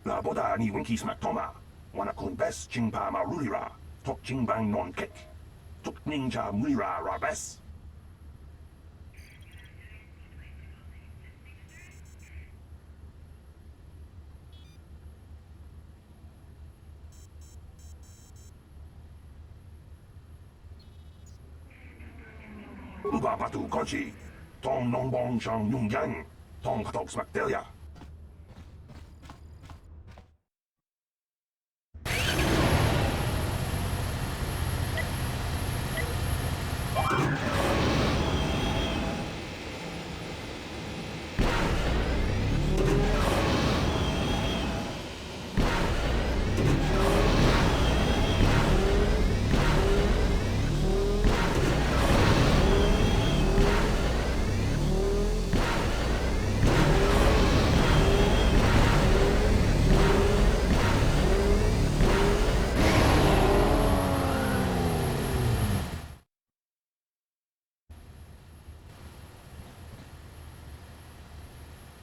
Laboda ni winki smaktoma. Wana kun bes chingpa marulira. Tok chingbang non kek. Tok ninja mulira rabes. Uba batu kochi. Tong nong bong shang yung yang. Tong katok smakdelia.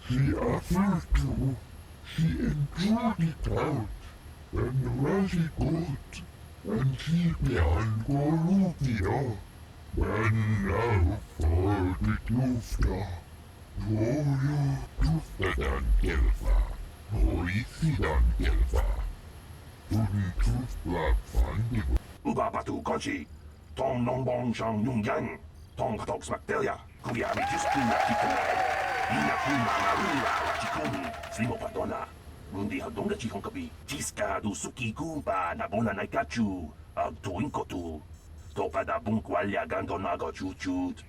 She offered to. She enjoyed it out. And really good. And she began Goruvia. When now for the Tufta. Gloria Tuftadan Gelfa. Hoisidan Gelfa. Tuni Tufla Fandigo. Uba batu kochi. Tong nong bong shang yung yang. Tong katok smakdelia. Kuya mi just kuna kikanay. Ina kuna marula wachikun. Slimo patona. Mundi hadonga chikong kapi. Jiska du suki kumpa na bona na kachu. Ag tuing ko tu. Topa da bunkwalya gando nago chuchut.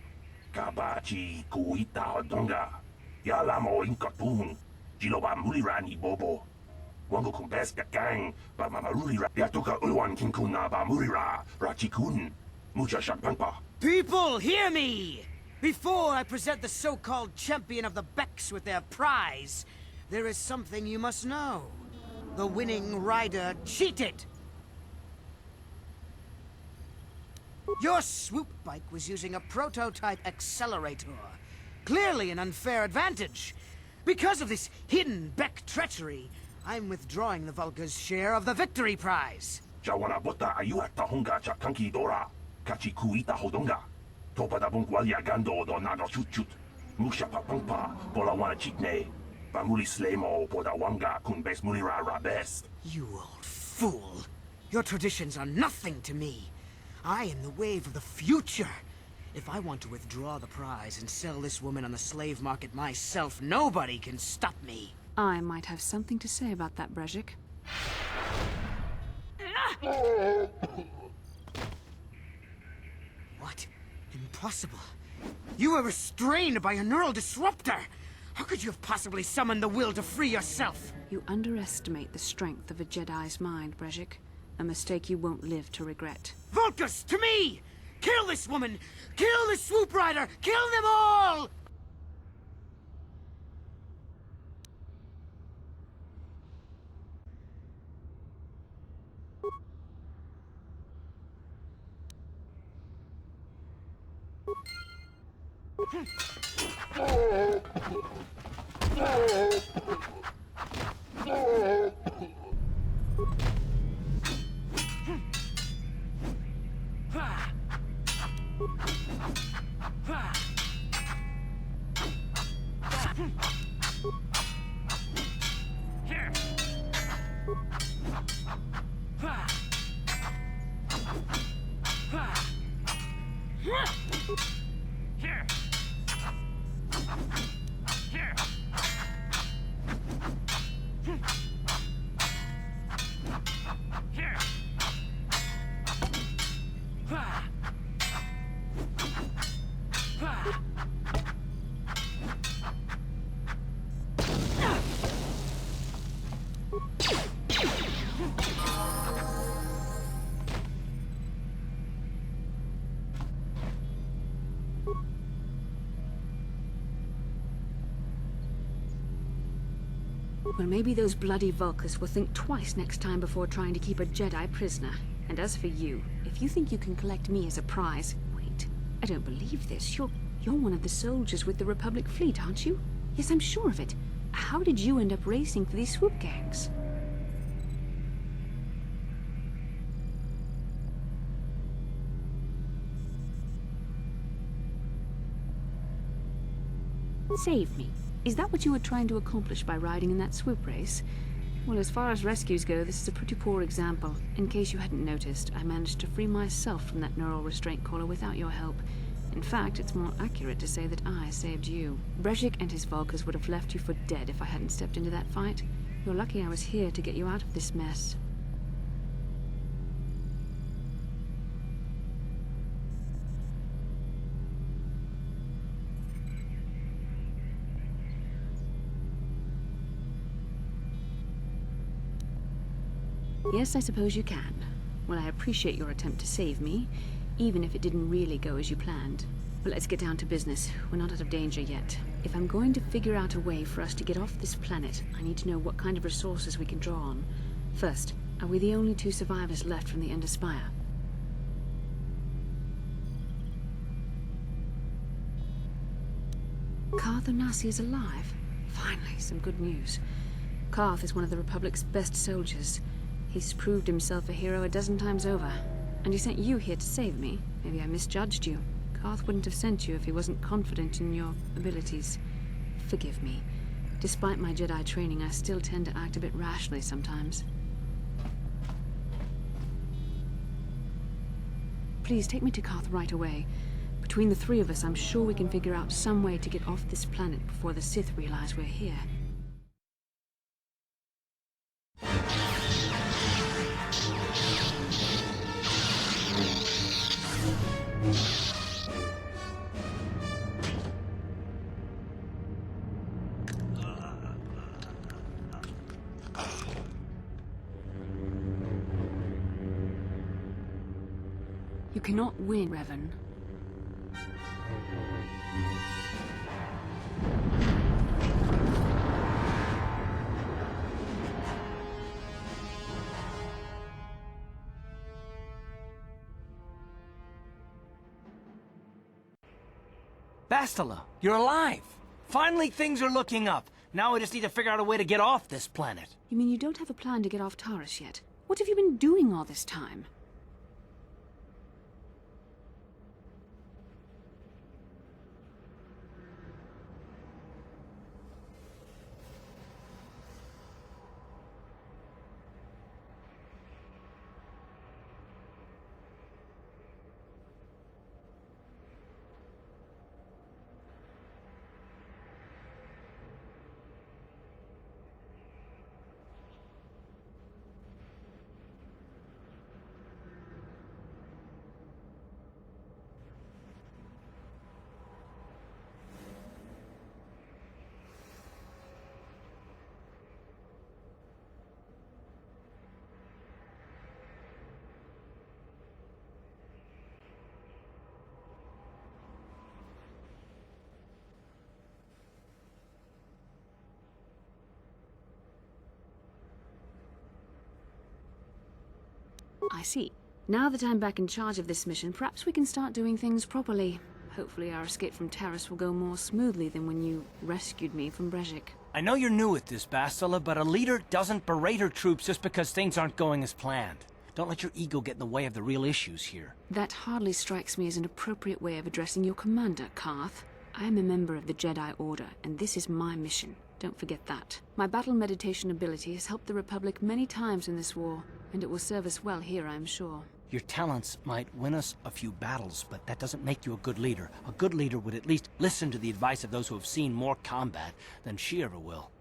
Kabachi kuita hadonga. Yala mo inkatun. Jiloba mulira ni bobo. Wango kumbes kakang. Ba mamarulira. Yatoka ulwan kinkuna ba mulira. Rachikun. Mucha shakpangpa. People, hear me! Before I present the so-called champion of the Becks with their prize, there is something you must know. The winning rider cheated! Your swoop bike was using a prototype accelerator. Clearly an unfair advantage. Because of this hidden Beck treachery, I'm withdrawing the Vulca's share of the victory prize. Jawana bota ayuata honga cha kanki dora. Kachi kuita hodonga. Topa da bunkwalya gando do nago chuchut. Musha papangpa pola wana chitne. Bamuli slemo poda wanga kunbes mulira rabes. You old fool. Your traditions are nothing to me. I am the wave of the future. If I want to withdraw the prize and sell this woman on the slave market myself, nobody can stop me. I might have something to say about that, Brejik. What? Impossible. You were restrained by a neural disruptor. How could you have possibly summoned the will to free yourself? You underestimate the strength of a Jedi's mind, Brejik. A mistake you won't live to regret. Vulcus, to me! Kill this woman! Kill the swoop rider! Kill them all! Well, maybe those bloody Vulcans will think twice next time before trying to keep a Jedi prisoner. And as for you, if you think you can collect me as a prize... Wait, I don't believe this. You're one of the soldiers with the Republic fleet, aren't you? Yes, I'm sure of it. How did you end up racing for these swoop gangs? Save me. Is that what you were trying to accomplish by riding in that swoop race? Well, as far as rescues go, this is a pretty poor example. In case you hadn't noticed, I managed to free myself from that neural restraint collar without your help. In fact, it's more accurate to say that I saved you. Brezhik and his Volkers would have left you for dead if I hadn't stepped into that fight. You're lucky I was here to get you out of this mess. Yes, I suppose you can. Well, I appreciate your attempt to save me, even if it didn't really go as you planned. But let's get down to business. We're not out of danger yet. If I'm going to figure out a way for us to get off this planet, I need to know what kind of resources we can draw on. First, are we the only two survivors left from the Ender Spire? Karth Onasi is alive. Finally, some good news. Karth is one of the Republic's best soldiers. He's proved himself a hero a dozen times over. And he sent you here to save me. Maybe I misjudged you. Karth wouldn't have sent you if he wasn't confident in your abilities. Forgive me. Despite my Jedi training, I still tend to act a bit rashly sometimes. Please take me to Karth right away. Between the three of us, I'm sure we can figure out some way to get off this planet before the Sith realize we're here. You cannot win, Revan. Bastila, you're alive! Finally things are looking up. Now we just need to figure out a way to get off this planet. You mean you don't have a plan to get off Taurus yet? What have you been doing all this time? I see. Now that I'm back in charge of this mission, perhaps we can start doing things properly. Hopefully our escape from Taurus will go more smoothly than when you rescued me from Brezhik. I know you're new at this, Bastila, but a leader doesn't berate her troops just because things aren't going as planned. Don't let your ego get in the way of the real issues here. That hardly strikes me as an appropriate way of addressing your commander, Karth. I am a member of the Jedi Order, and this is my mission. Don't forget that. My battle meditation ability has helped the Republic many times in this war, and it will serve us well here, I'm sure. Your talents might win us a few battles, but that doesn't make you a good leader. A good leader would at least listen to the advice of those who have seen more combat than she ever will.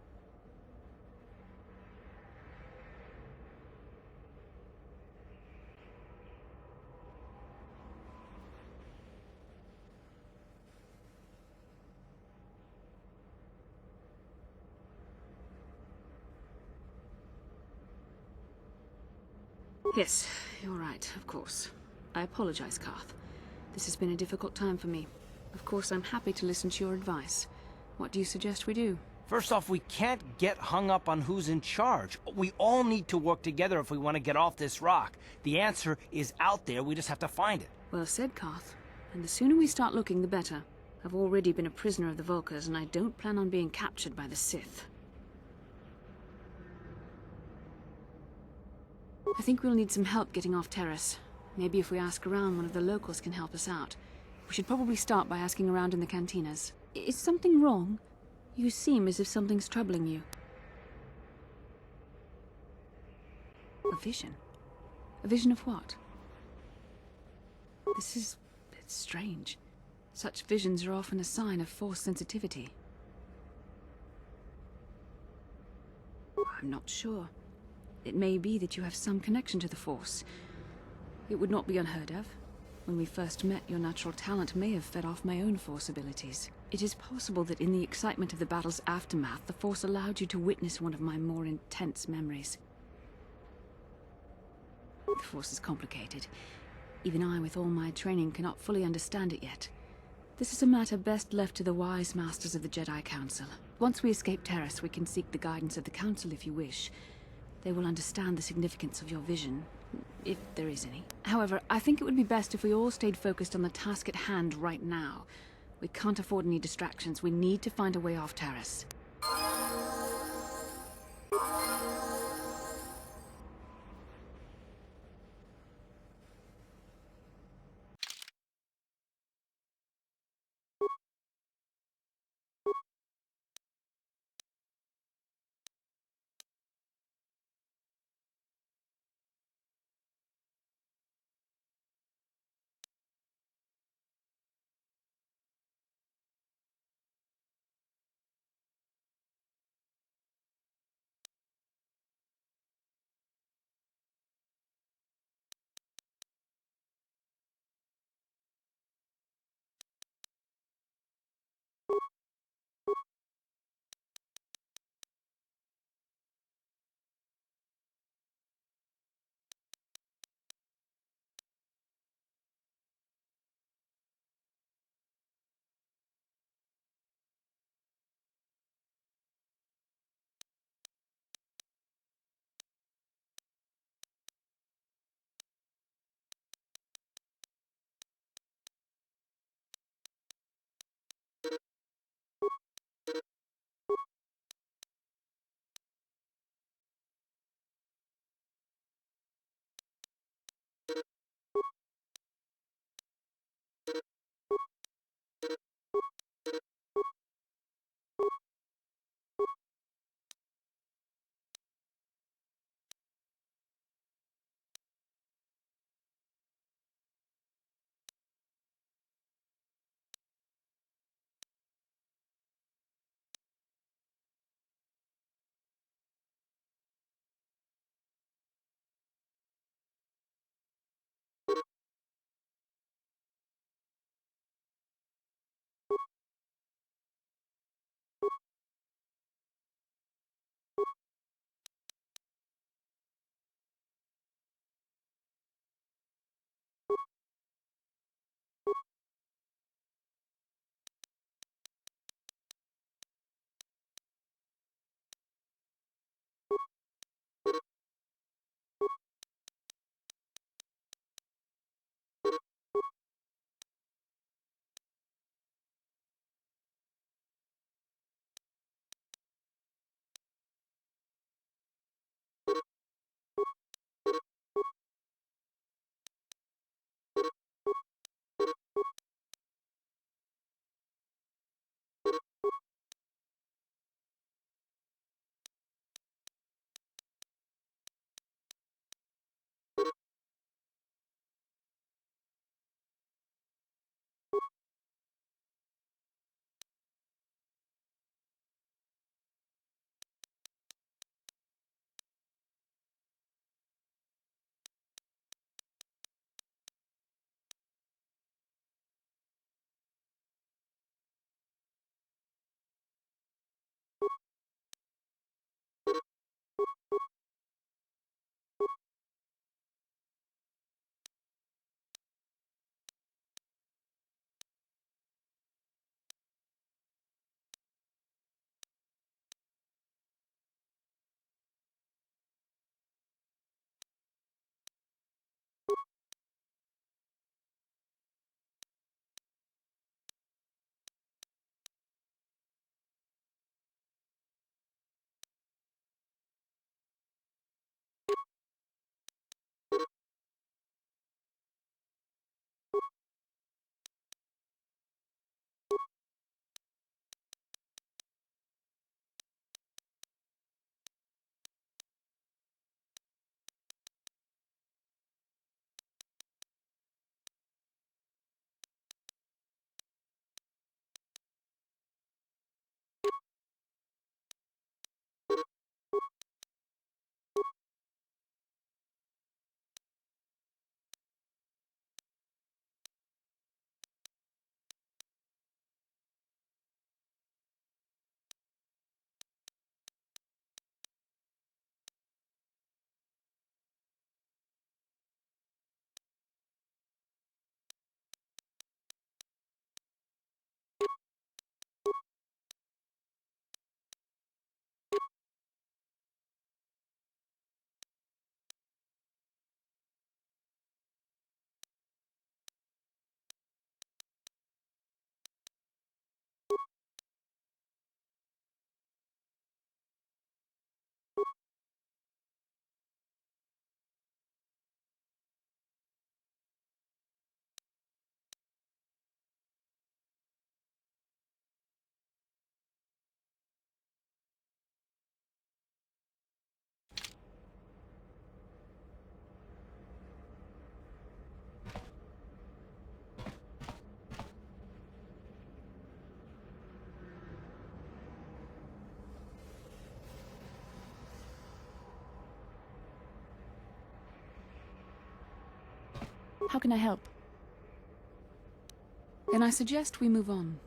Yes, you're right, of course. I apologize, Karth. This has been a difficult time for me. Of course, I'm happy to listen to your advice. What do you suggest we do? First off, we can't get hung up on who's in charge. We all need to work together if we want to get off this rock. The answer is out there, we just have to find it. Well said, Karth. And the sooner we start looking, the better. I've already been a prisoner of the Volkers, and I don't plan on being captured by the Sith. I think we'll need some help getting off Taurus. Maybe if we ask around, one of the locals can help us out. We should probably start by asking around in the cantinas. Is something wrong? You seem as if something's troubling you. A vision? A vision of what? It's strange. Such visions are often a sign of Force sensitivity. I'm not sure. It may be that you have some connection to the Force. It would not be unheard of. When we first met, your natural talent may have fed off my own Force abilities. It is possible that in the excitement of the battle's aftermath, the Force allowed you to witness one of my more intense memories. The Force is complicated. Even I, with all my training, cannot fully understand it yet. This is a matter best left to the wise masters of the Jedi Council. Once we escape Terrace, we can seek the guidance of the Council if you wish. They will understand the significance of your vision, if there is any. However, I think it would be best if we all stayed focused on the task at hand right now. We can't afford any distractions. We need to find a way off Terrace. How can I help? Then I suggest we move on.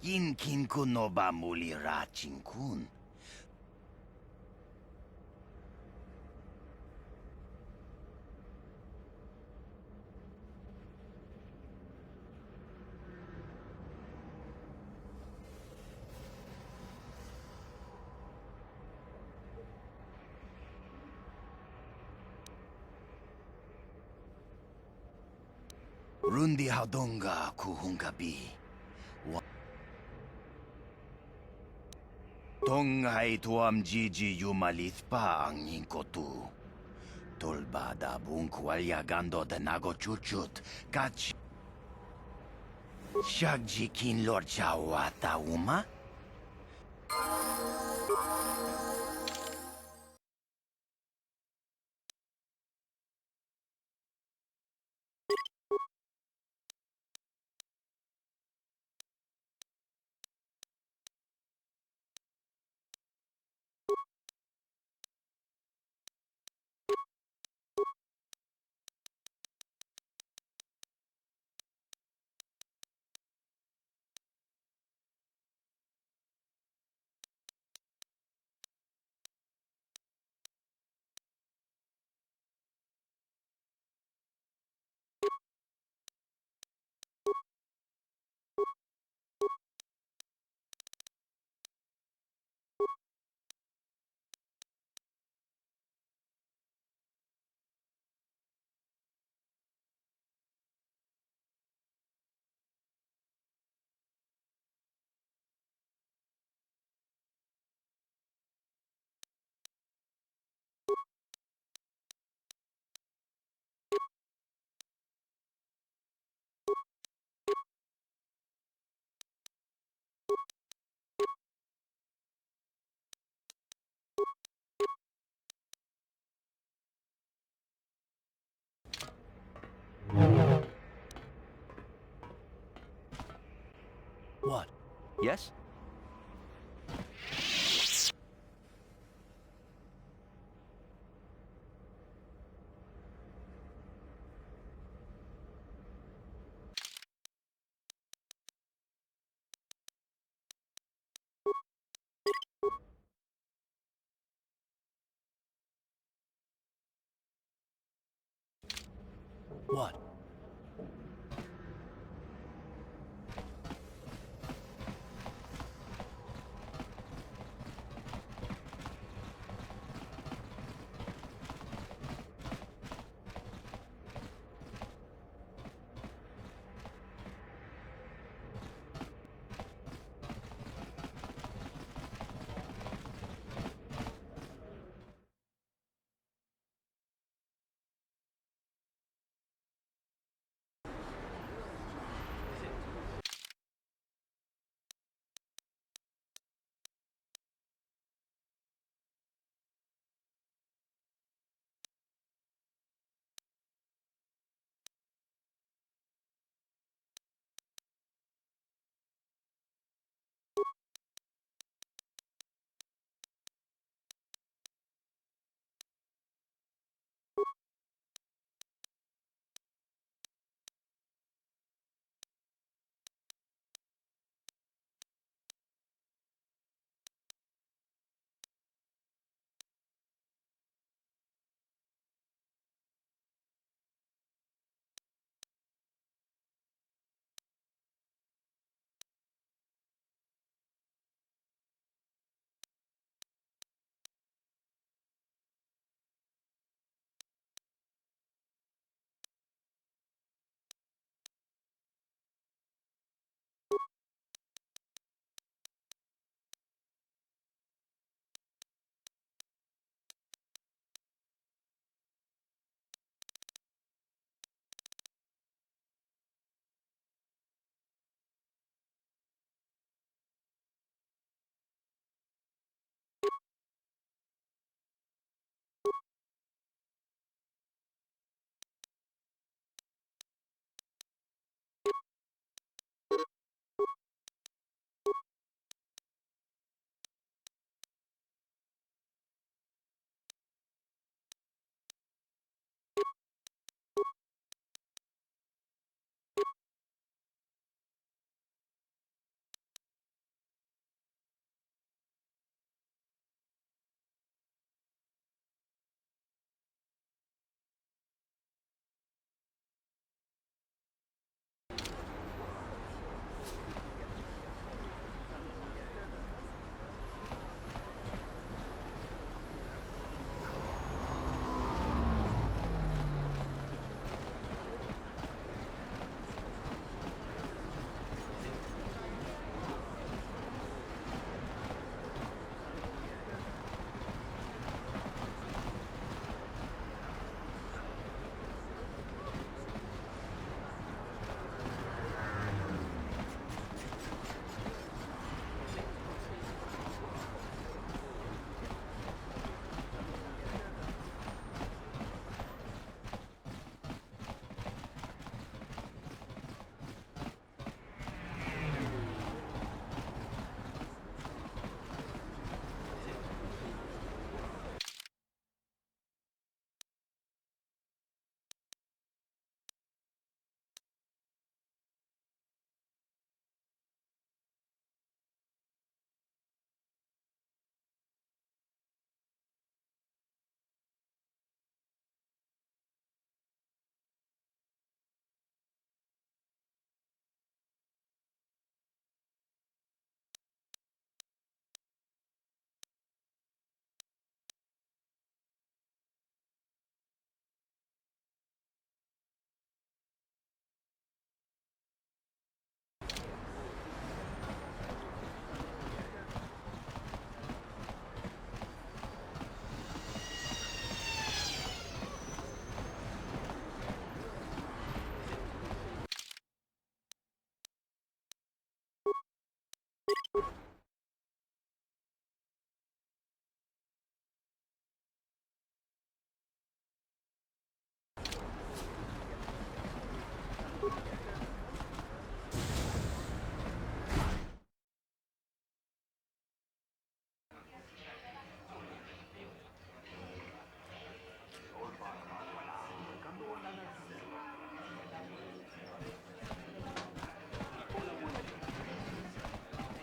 Inkin kun no ba muli rachin kun. Rundi hadonga kuhungabi. Tonghai tuam jiji yumalith pa ang inkotu. Tolbada bunkwalya gando de nago chuchut. Kach. Shagji kin lord chawata uma? What? Yes? What?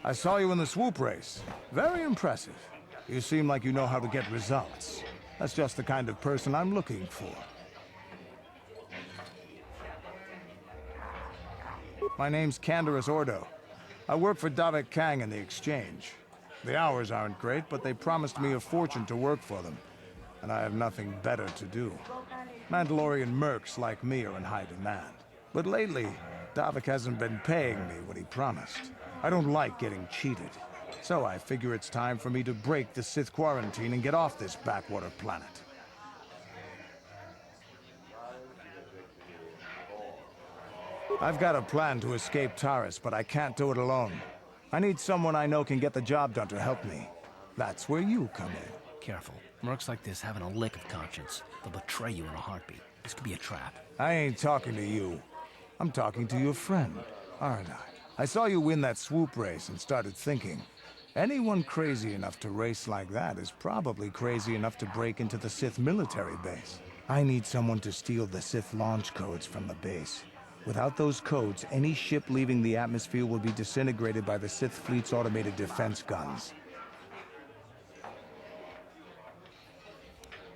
I saw you in the swoop race. Very impressive. You seem like you know how to get results. That's just the kind of person I'm looking for. My name's Canderous Ordo. I work for Davik Kang in the Exchange. The hours aren't great, but they promised me a fortune to work for them, and I have nothing better to do. Mandalorian mercs like me are in high demand. But lately, Davik hasn't been paying me what he promised. I don't like getting cheated. So I figure it's time for me to break the Sith quarantine and get off this backwater planet. I've got a plan to escape Taris, but I can't do it alone. I need someone I know can get the job done to help me. That's where you come in. Careful. Mercs like this haven't a lick of conscience. They'll betray you in a heartbeat. This could be a trap. I ain't talking to you. I'm talking to your friend, aren't I? I saw you win that swoop race and started thinking, anyone crazy enough to race like that is probably crazy enough to break into the Sith military base. I need someone to steal the Sith launch codes from the base. Without those codes, any ship leaving the atmosphere will be disintegrated by the Sith fleet's automated defense guns.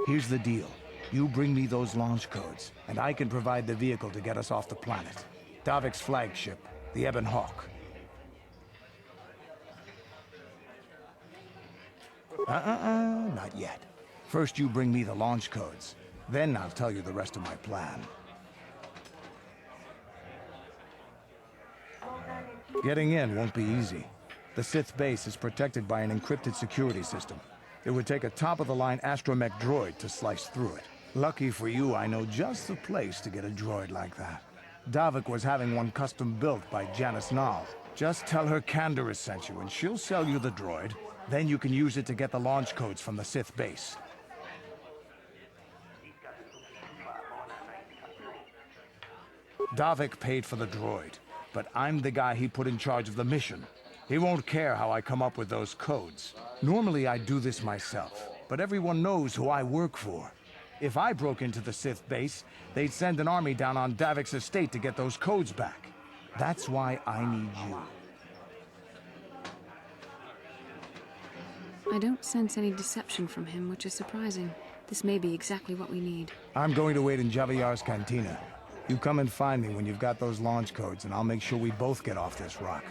Here's the deal. You bring me those launch codes, and I can provide the vehicle to get us off the planet. Davik's flagship, the Ebon Hawk. Not yet. First you bring me the launch codes. Then I'll tell you the rest of my plan. Getting in won't be easy. The Sith base is protected by an encrypted security system. It would take a top-of-the-line astromech droid to slice through it. Lucky for you, I know just the place to get a droid like that. Davik was having one custom built by Janice Nall. Just tell her Canderous sent you, and she'll sell you the droid. Then you can use it to get the launch codes from the Sith base. Davik paid for the droid, but I'm the guy he put in charge of the mission. He won't care how I come up with those codes. Normally I'd do this myself, but everyone knows who I work for. If I broke into the Sith base, they'd send an army down on Davik's estate to get those codes back. That's why I need you. I don't sense any deception from him, which is surprising. This may be exactly what we need. I'm going to wait in Javier's cantina. You come and find me when you've got those launch codes, and I'll make sure we both get off this rock.